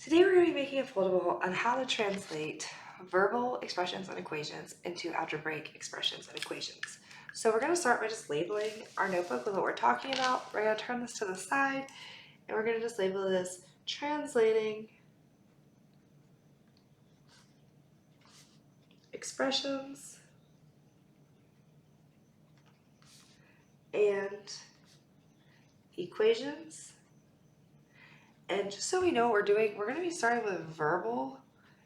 Today we're going to be making a foldable on how to translate verbal expressions and equations into algebraic expressions and equations. So we're going to start by just labeling our notebook with what we're talking about. We're going to turn this to the side and we're going to just label this translating expressions and equations. And just so we know what we're doing, we're going to be starting with verbal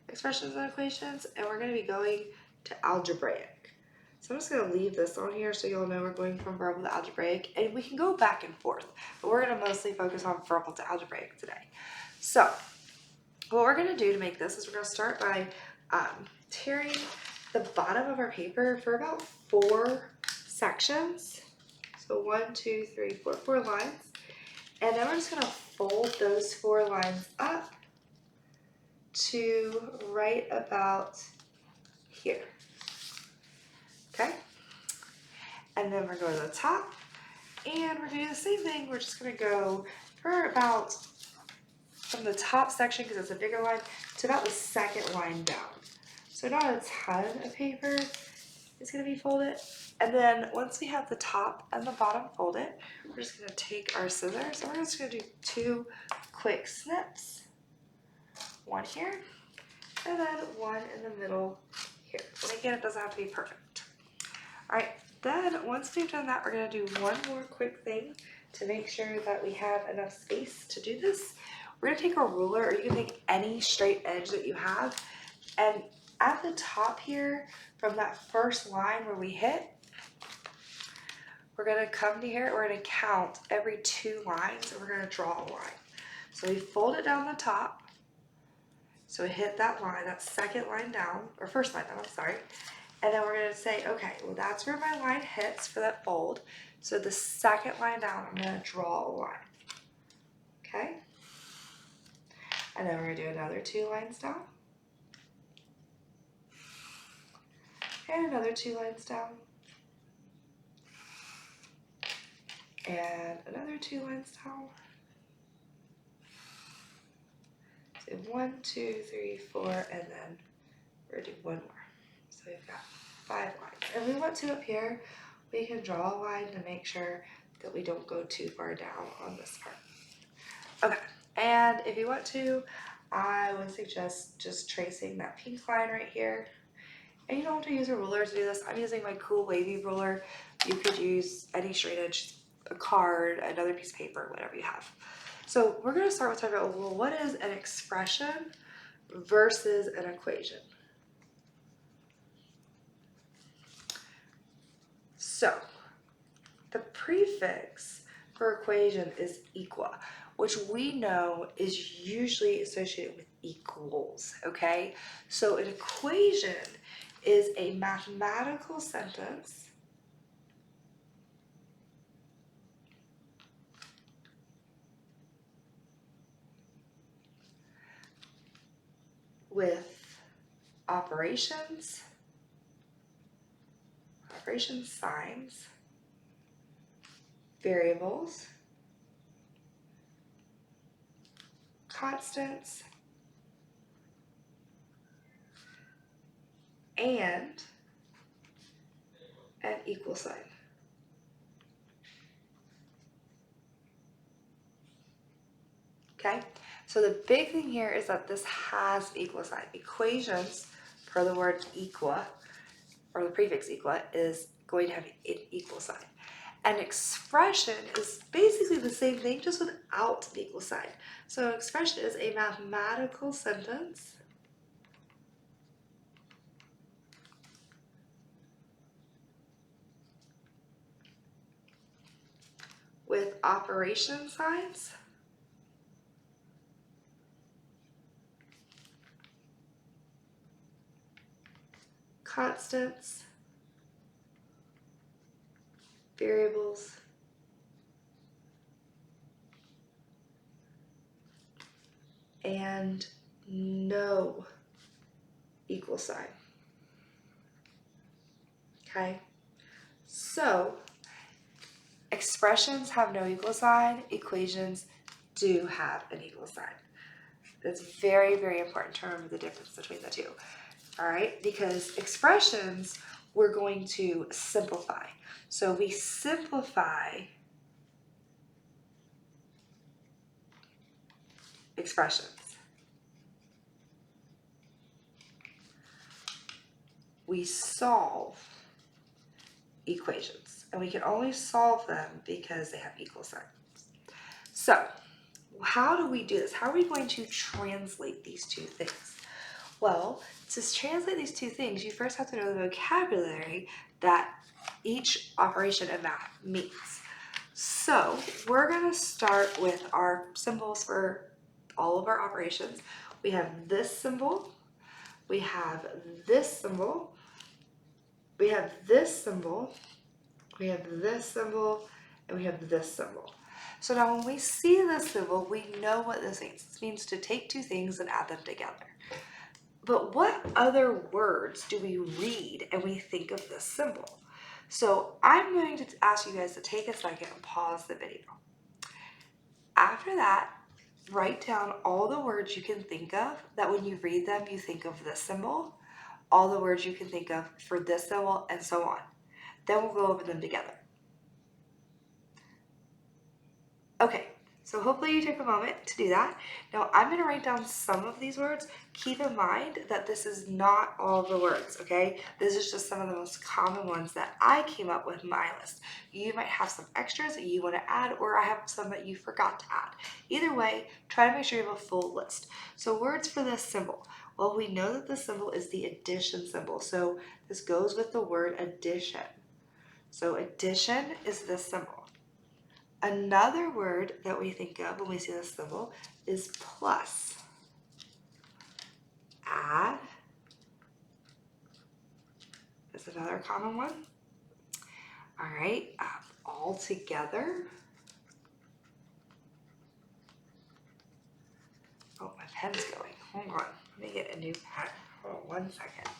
expressions and equations, and we're going to be going to algebraic. So I'm just going to leave this on here so you'll know we're going from verbal to algebraic, and we can go back and forth, but we're going to mostly focus on verbal to algebraic today. So what we're going to do to make this is we're going to start by tearing the bottom of our paper for about 4 sections. So 1, 2, 3, 4, 4 lines. And then we're just going to fold those 4 lines up to right about here. Okay? And then we're going to the top, and we're going to do the same thing. We're just going to go for about from the top section, because it's a bigger line, to about the second line down. So not a ton of paper is going to be folded. And then once we have the top and the bottom folded, we're just going to take our scissors and we're just going to do 2 quick snips. One here, and then one in the middle here. And again, it doesn't have to be perfect. All right, then once we've done that, we're going to do one more quick thing to make sure that we have enough space to do this. We're going to take a ruler, or you can take any straight edge that you have, and at the top here, from that first line where we hit, we're going to come to here, we're going to count every 2 lines, and we're going to draw a line. So we fold it down the top, so we hit that line, that second line down, or first line down, I'm sorry, and then we're going to say, okay, well that's where my line hits for that fold, so the second line down, I'm going to draw a line, okay? And then we're going to do another 2 lines down, and another 2 lines down, and another 2 lines down. So 1, 2, 3, 4, and then we're going to do 1 more. So we've got 5 lines. And we want to up here, we can draw a line to make sure that we don't go too far down on this part. Okay, and if you want to, I would suggest just tracing that pink line right here. And you don't have to use a ruler to do this. I'm using my cool wavy ruler. You could use any straight edge, a card, another piece of paper, whatever you have. So we're going to start with talking about, well, what is an expression versus an equation? So the prefix for equation is equa, which we know is usually associated with equals, okay? So an equation is a mathematical sentence with operations, signs, variables, constants, and an equal sign. Okay, so the big thing here is that this has an equal sign. Equations, per the word equa, or the prefix equa, is going to have an equal sign. An expression is basically the same thing, just without the equal sign. So an expression is a mathematical sentence with operation signs, constants, variables, and no equal sign. Okay, so expressions have no equal sign, equations do have an equal sign. It's very, very important to remember the difference between the two. All right, because expressions, we're going to simplify. So we simplify expressions. We solve equations, and we can only solve them because they have equal signs. So how do we do this? How are we going to translate these two things? Well, to translate these two things, you first have to know the vocabulary that each operation in math means. So we're going to start with our symbols for all of our operations. We have this symbol, we have this symbol, we have this symbol, we have this symbol, and we have this symbol. So now when we see this symbol, we know what this means. This means to take two things and add them together. But what other words do we read and we think of this symbol? So I'm going to ask you guys to take a second and pause the video. After that, write down all the words you can think of that when you read them, you think of this symbol, all the words you can think of for this symbol, and so on. Then we'll go over them together. Okay, so hopefully you took a moment to do that. Now I'm going to write down some of these words. Keep in mind that this is not all the words, okay? This is just some of the most common ones that I came up with in my list. You might have some extras that you want to add, or I have some that you forgot to add. Either way, try to make sure you have a full list. So words for this symbol. Well, we know that the symbol is the addition symbol, so this goes with the word addition. So addition is this symbol. Another word that we think of when we see this symbol is plus. Add is another common one. All right, all together. Oh, my pen's going. Hold on, let me get a new pen. Hold on 1 second.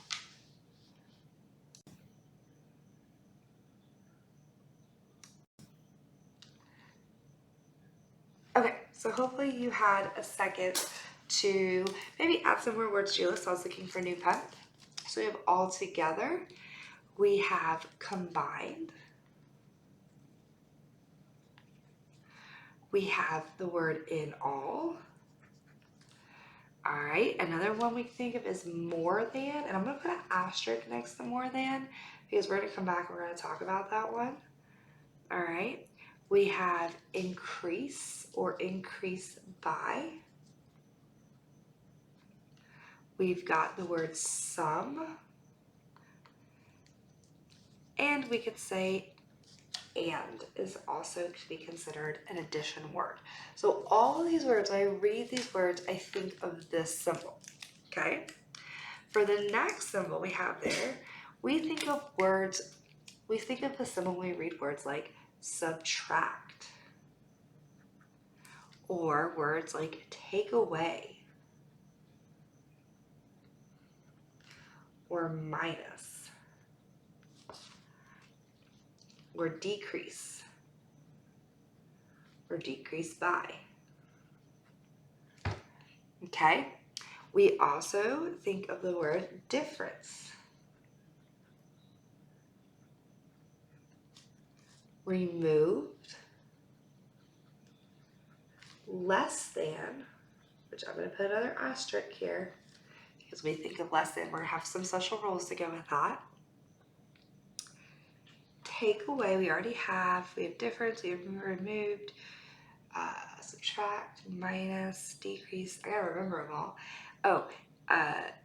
Okay, so hopefully you had a second to maybe add some more words to your list. So I was looking for a new pen. So we have all together. We have combined. We have the word in all. All right, another one we think of is more than, and I'm gonna put an asterisk next to more than because we're gonna come back and we're gonna talk about that one. All right, we have increase or increase by. We've got the word sum, and we could say and is also to be considered an addition word. So all of these words, when I read these words, I think of this symbol, okay? For the next symbol we have there, we think of words, we think of the symbol when we read words like subtract, or words like take away, or minus, or decrease, or decrease by. Okay? We also think of the word difference. Removed, less than, which I'm going to put another asterisk here because we think of less than. We're going to have some special rules to go with that. Take away, we already have. We have difference, we have removed, subtract, minus, decrease. I got to remember them all. Oh,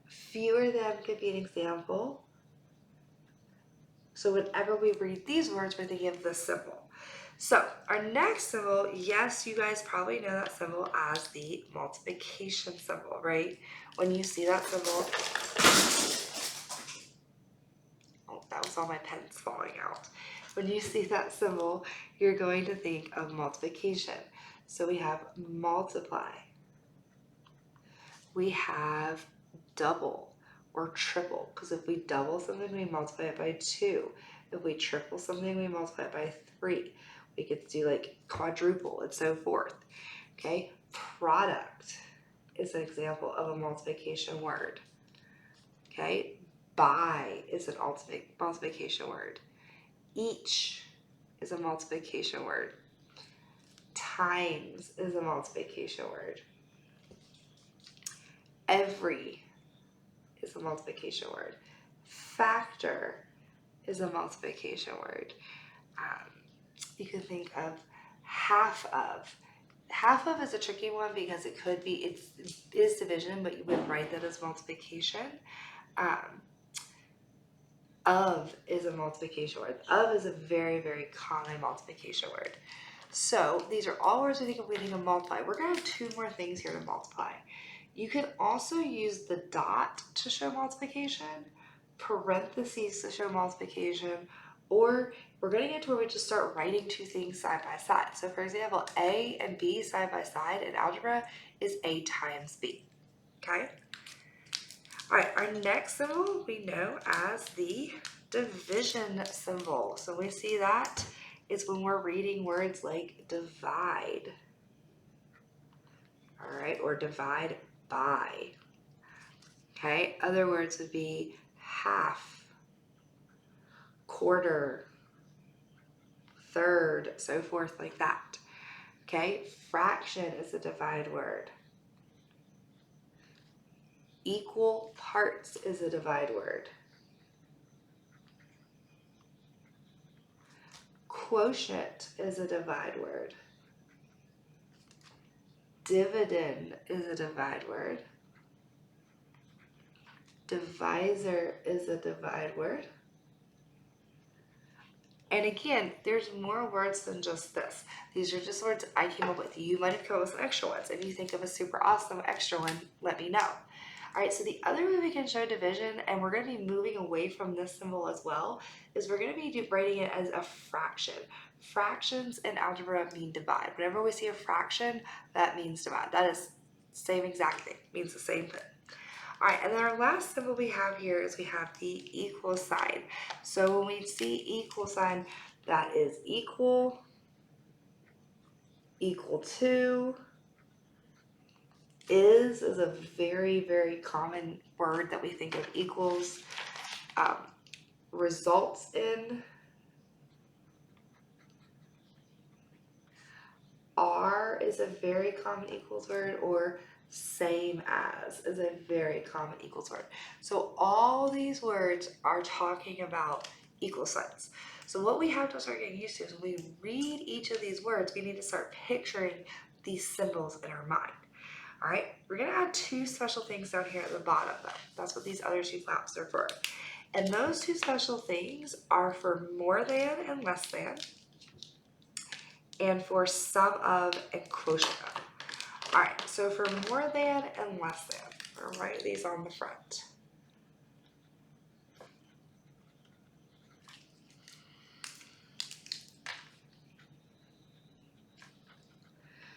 fewer than could be an example. So whenever we read these words, we're thinking of this symbol. So our next symbol, yes, you guys probably know that symbol as the multiplication symbol, right? When you see that symbol, oh, that was all my pens falling out. When you see that symbol, you're going to think of multiplication. So we have multiply. We have double or triple, because if we double something, we multiply it by 2. If we triple something, we multiply it by 3. We could do like quadruple and so forth. Okay, product. is an example of a multiplication word. Okay, by is an multiplication word. Each is a multiplication word. Times is a multiplication word. Every is a multiplication word. Factor is a multiplication word. You can think of half of. Half of is a tricky one because it could be, it is division, but you wouldn't write that as multiplication. Of is a multiplication word. Of is a very, very common multiplication word. So these are all words we think of when we think of multiply. We're going to have two more things here to multiply. You can also use the dot to show multiplication, parentheses to show multiplication, or we're going to get to where we just start writing two things side by side. So for example, A and B side by side in algebra is A times B, okay? All right, our next symbol we know as the division symbol. So we see that is when we're reading words like divide, all right, or divide by. Okay, other words would be half, quarter, third, so forth like that. Okay, fraction is a divide word. Equal parts is a divide word. Quotient is a divide word. Dividend is a divide word. Divisor is a divide word. And again, there's more words than just this. These are just words I came up with. You might have come up with some extra ones. If you think of a super awesome extra one, let me know. All right, so the other way we can show division, and we're going to be moving away from this symbol as well, is we're going to be writing it as a fraction. Fractions in algebra mean divide. Whenever we see a fraction, that means divide. That is the same exact thing, means the same thing. All right, and then our last symbol we have here is we have the equal sign. So when we see equal sign, that is equal, equal to. Is a very, very common word that we think of equals. Results in. Are is a very common equals word, or same as is a very common equals word. So all these words are talking about equal signs. So what we have to start getting used to is when we read each of these words, we need to start picturing these symbols in our mind. All right, we're gonna add two special things down here at the bottom though. That's what these other two flaps are for. And those two special things are for more than and less than, and for sum of and quotient of. All right, so for more than and less than, we'll write these on the front.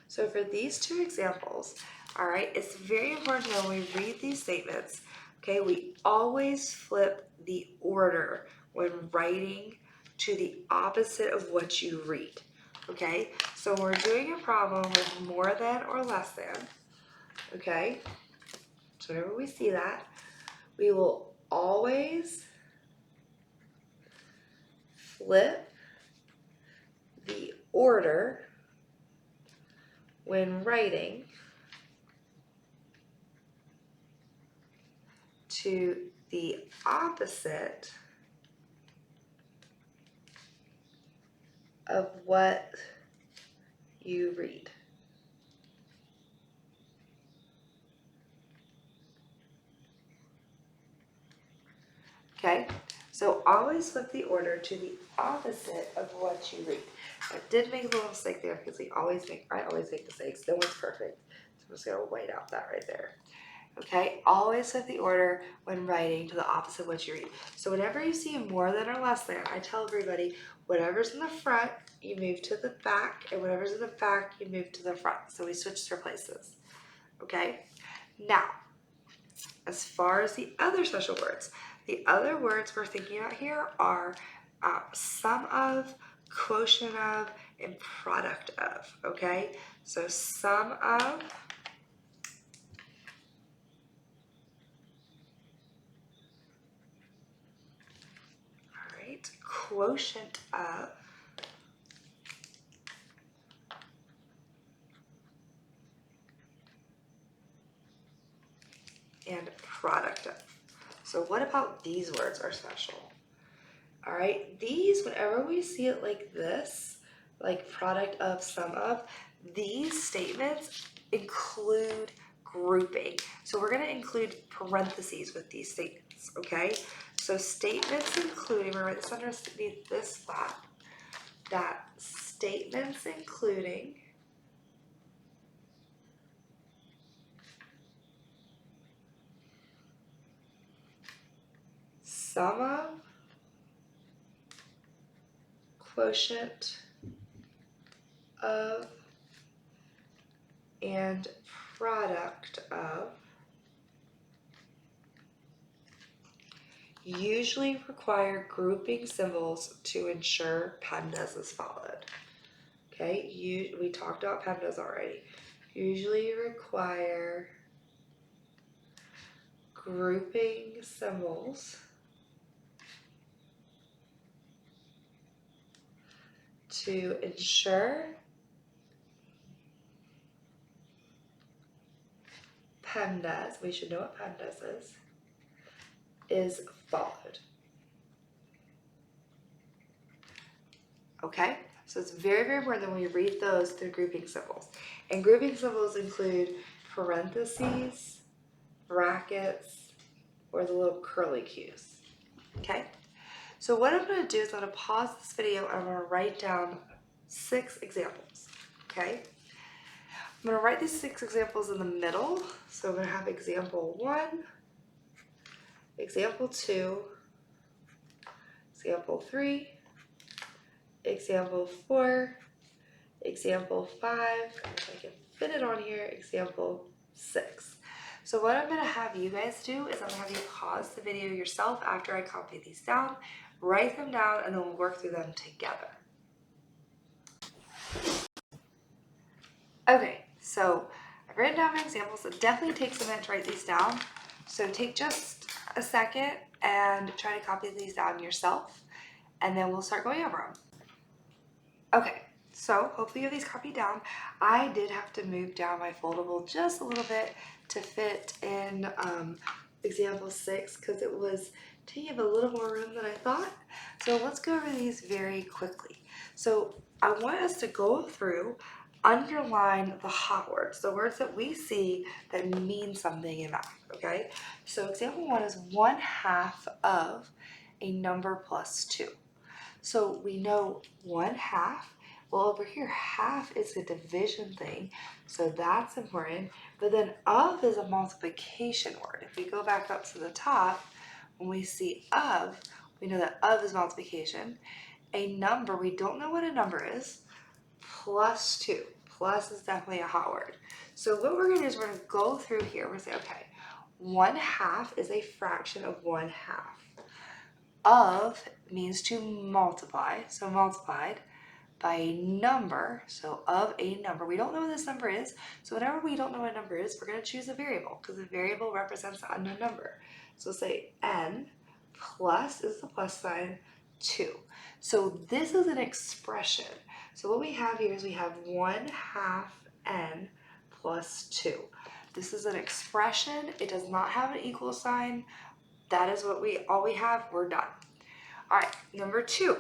So for these two examples, all right, it's very important that when we read these statements, okay, we always flip the order when writing to the opposite of what you read. Okay, so when we're doing a problem with more than or less than, okay, so whenever we see that, we will always flip the order when writing to the opposite of what you read. Okay, so always flip the order to the opposite of what you read. I did make a little mistake there because I always make mistakes. No one's perfect. So I'm just gonna white out that right there. Okay, always flip the order when writing to the opposite of what you read. So whenever you see more than or less than, I tell everybody, whatever's in the front, you move to the back, and whatever's in the back, you move to the front. So we switch their places. Okay, now, as far as the other special words, the other words we're thinking about here are sum of, quotient of, and product of, okay? So sum of quotient of and product of. So what about these words are special? All right, these, whenever we see it like this, like product of, sum of, these statements include grouping. So we're gonna include parentheses with these statements, okay? So statements including, we're gonna write this underneath this flat, that statements including sum of, quotient of, and product of usually require grouping symbols to ensure PEMDAS is followed. Okay, we talked about PEMDAS already. Usually require grouping symbols to ensure PEMDAS, we should know what PEMDAS is followed. Okay, so it's very, very important that when we read those, they're grouping symbols. And grouping symbols include parentheses, brackets, or the little curly cues. Okay, so what I'm going to do is I'm going to pause this video and I'm going to write down 6 examples. Okay, I'm going to write these 6 examples in the middle. So I'm going to have example 1, example 2, example 3, example 4, example 5, if I can fit it on here, example 6. So what I'm going to have you guys do is I'm going to have you pause the video yourself after I copy these down, write them down, and then we'll work through them together. Okay, so I've written down my examples. It definitely takes a minute to write these down. So take just a second and try to copy these down yourself, and then we'll start going over them. Okay, so hopefully you have these copied down. I did have to move down my foldable just a little bit to fit in example 6 because it was taking up a little more room than I thought. So let's go over these very quickly. So I want us to go through, underline the hot words, the words that we see that mean something in math, okay? So example 1 is 1/2 of a number plus 2. So we know 1/2. Well, over here, half is a division thing, so that's important. But then of is a multiplication word. If we go back up to the top, when we see of, we know that of is multiplication. A number, we don't know what a number is, plus 2. Plus is definitely a hot word. So what we're going to do is we're going to go through here. We're going to say, okay, 1/2 is a fraction of 1/2. Of means to multiply, so multiplied by a number, so of a number. We don't know what this number is, so whenever we don't know what a number is, we're going to choose a variable because the variable represents an unknown number. So say n plus is the plus sign 2. So this is an expression. So what we have here is we have 1/2 n plus 2. This is an expression. It does not have an equal sign. That is what all we have, we're done. All right, number 2.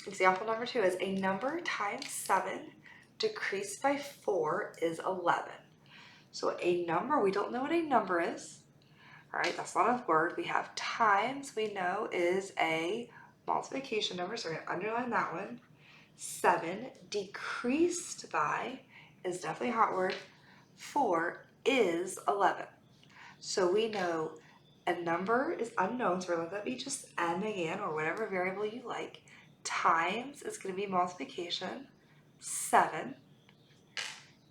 Example number 2 is a number times 7 decreased by 4 is 11. So a number, we don't know what a number is. All right, that's not a word. We have times, we know is a multiplication number, so we're going to underline that one. 7 decreased by is definitely a hot word. 4 is 11. So we know a number is unknown, so we're going to let that be just n again, or whatever variable you like. Times is going to be multiplication. 7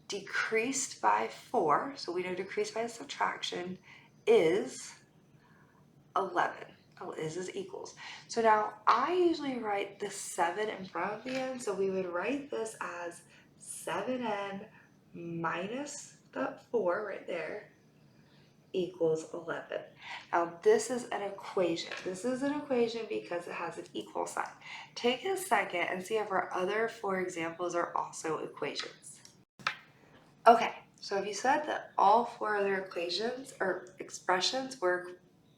decreased by 4, so we know decreased by subtraction is 11. Oh, is equals. So now I usually write the 7 in front of the n, so we would write this as 7n minus the 4 right there equals 11. Now this is an equation. This is an equation because it has an equal sign. Take a second and see if our other 4 examples are also equations. Okay, so if you said that all 4 other equations or expressions were,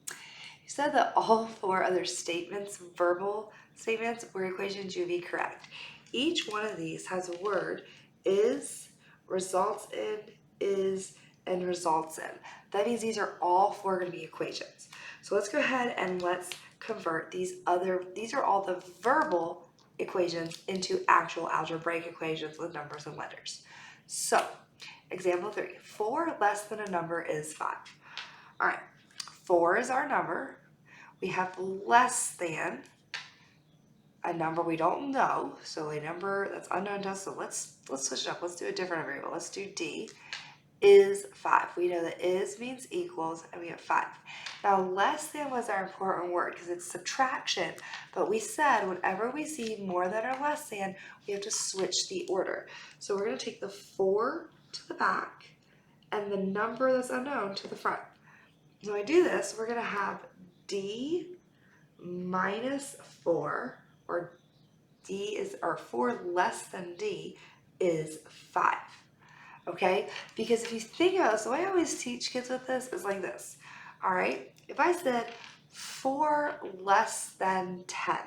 you said that all 4 other statements, verbal statements, were equations, you'd be correct. Each one of these has a word is, results in, is, and results in. That means these are all 4 going to be equations. So let's go ahead and let's convert these are all the verbal equations into actual algebraic equations with numbers and letters. So, example 3, 4 less than a number is 5. All right, 4 is our number. We have less than a number we don't know, so a number that's unknown to us. So let's switch it up. Let's do a different variable. Let's do D is 5. We know that is means equals, and we have 5. Now, less than was our important word because it's subtraction, but we said whenever we see more than or less than, we have to switch the order. So we're going to take the 4 to the back and the number that's unknown to the front. So when I do this, we're going to have D minus 4, or D is, or 4 less than D is 5. Okay? Because if you think about this, the way I always teach kids with this is like this. All right? If I said 4 less than 10,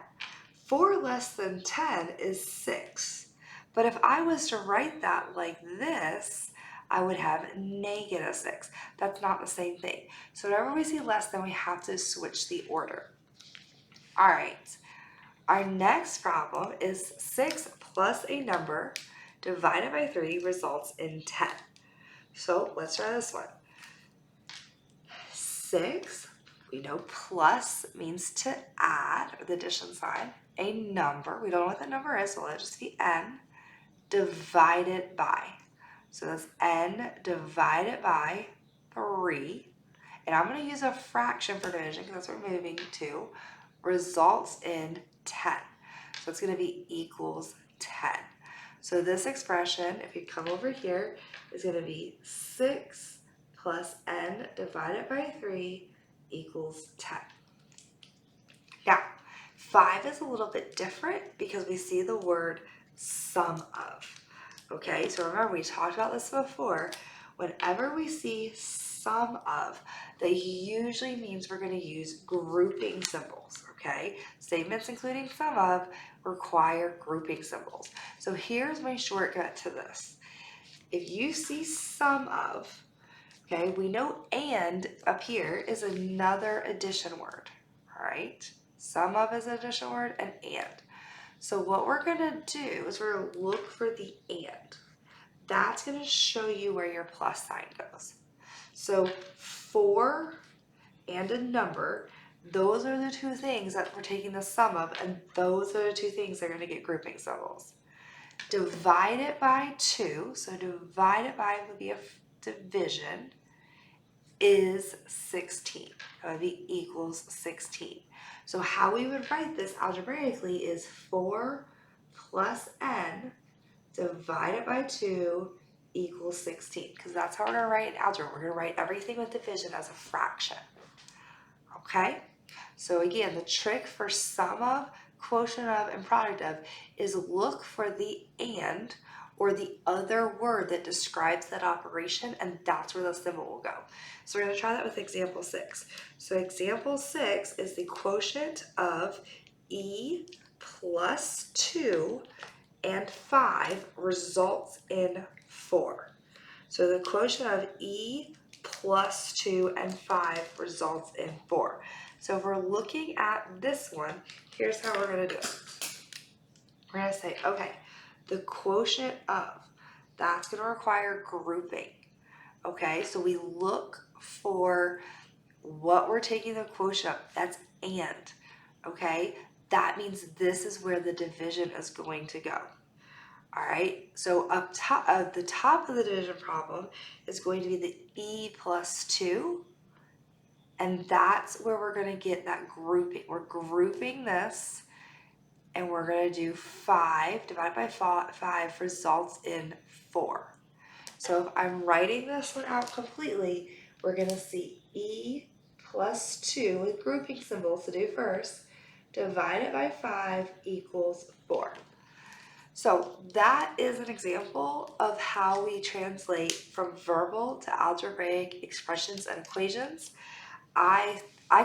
4 less than 10 is 6. But if I was to write that like this, I would have -6. That's not the same thing. So whenever we see less than, we have to switch the order. All right. Our next problem is 6 plus a number divided by 3 results in 10. So let's try this one. 6, we know plus means to add, or the addition sign, a number. We don't know what the number is, so let it just be n, divided by. So that's n divided by 3. And I'm going to use a fraction for division because that's what we're moving to. Results in 10. So it's going to be equals 10. So this expression, if you come over here, is going to be 6 plus n divided by 3 equals 10. Now, 5 is a little bit different because we see the word sum of. Okay, so remember we talked about this before. Whenever we see sum of, that usually means we're going to use grouping symbols. Okay, statements including sum of require grouping symbols. So here's my shortcut to this. If you see sum of, okay, we know and up here is another addition word. All right, sum of is an addition word, and. So what we're going to do is we're going to look for the and. That's going to show you where your plus sign goes. So 4 and a number, those are the 2 things that we're taking the sum of, and those are the 2 things that are going to get grouping symbols. Divide it by 2, so divide it by would be a division, is 16. That would be equals 16. So how we would write this algebraically is 4 plus n divided by 2 equals 16, because that's how we're going to write in algebra. We're going to write everything with division as a fraction. Okay? So again, the trick for sum of, quotient of, and product of is look for the and or the other word that describes that operation, and that's where the symbol will go. So we're going to try that with example 6. So example 6 is the quotient of e plus 2 and 5 results in 4. So the quotient of e plus 2 and 5 results in 4. So if we're looking at this one, here's how we're going to do it. We're going to say, okay, the quotient of, that's going to require grouping. Okay, so we look for what we're taking the quotient of. That's and. Okay, that means this is where the division is going to go. All right, so up top, the top of the division problem is going to be the e plus 2, and that's where we're going to get that grouping. We're grouping this, and we're going to do 5 divided by 5 results in 4. So if I'm writing this one out completely, we're going to see e plus 2 with grouping symbols to do first, divided by 5 equals 4. So that is an example of how we translate from verbal to algebraic expressions and equations. I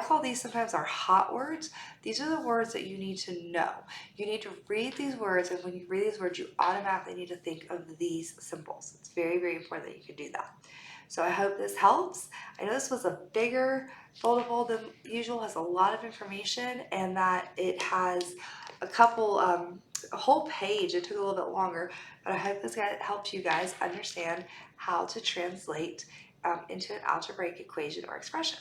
call these sometimes our hot words. These are the words that you need to know. You need to read these words, and when you read these words, you automatically need to think of these symbols. It's very, very important that you can do that. So I hope this helps. I know this was a bigger foldable than usual, has a lot of information, and that it has a couple, a whole page. It took a little bit longer, but I hope this helped you guys understand how to translate into an algebraic equation or expression.